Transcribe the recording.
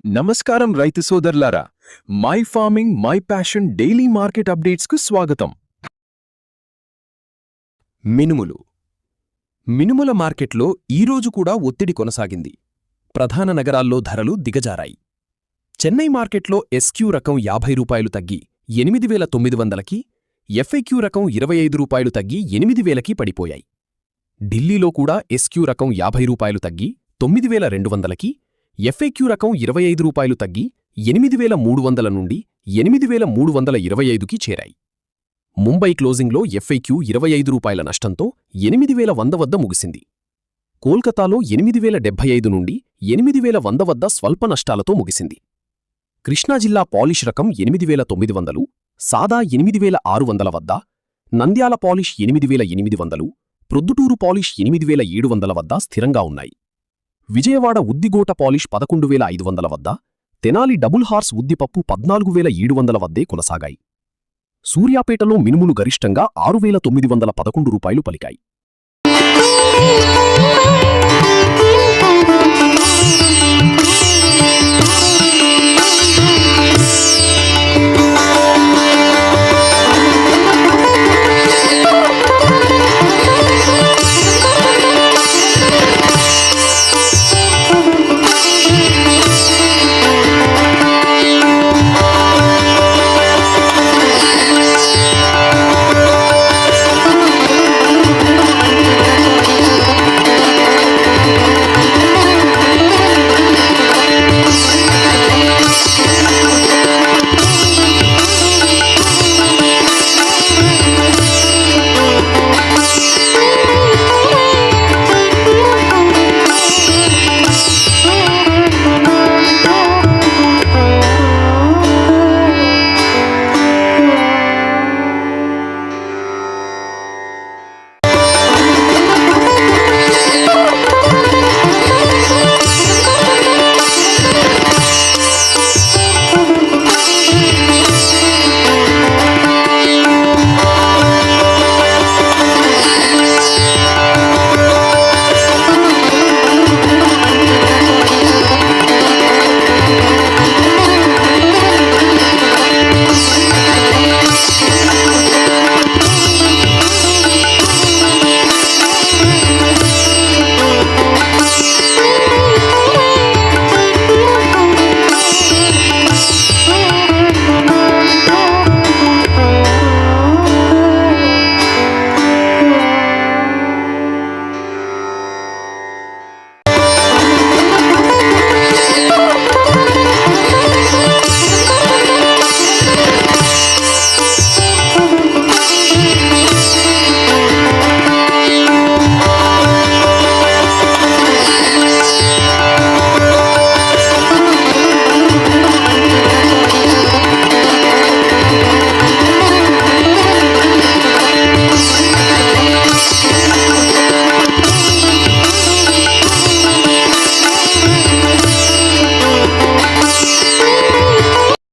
నమస్కారం రైతు సోదరులారా, my farming my passion daily market అప్డేట్స్కు స్వాగతం. మినుముల మార్కెట్లో ఈరోజు కూడా ఒత్తిడి కొనసాగింది. ప్రధాన నగరాల్లో ధరలు దిగజారాయి. చెన్నై మార్కెట్లో ఎస్క్యూ రకం ₹50 తగ్గి 8,900కి, ఎఫ్ఐక్యూ రకం ₹25 తగ్గి 8,000కి పడిపోయాయి. ఢిల్లీలో కూడా ఎస్క్యూ రకం ₹50 తగ్గి 9,200కి, ఎఫ్ఐక్యూ రకం ₹25 తగ్గి 8,300 నుండి 8,325కి చేరాయి. ముంబై క్లోజింగ్లో ఎఫ్ఐక్యూ ₹25 నష్టంతో 8,100 వద్ద ముగిసింది. కోల్కతాలో 8,075 నుండి 8,100 వద్ద స్వల్ప నష్టాలతో ముగిసింది. కృష్ణా జిల్లా పాలిష్ రకం 8,900, సాదా 8,600 వద్ద, నంద్యాల పాలిష్ 8,800, ప్రొద్దుటూరు పాలిష్ 8,700 వద్ద స్థిరంగా ఉన్నాయి. విజయవాడ ఉద్దిగోట పాలిష్ 11,500 వద్ద, తెనాలి డబుల్ హార్స్ ఉద్దిపప్పు 14,700 వద్దే కొనసాగాయి. సూర్యాపేటలో మినుములు గరిష్టంగా ₹6,911 పలికాయి.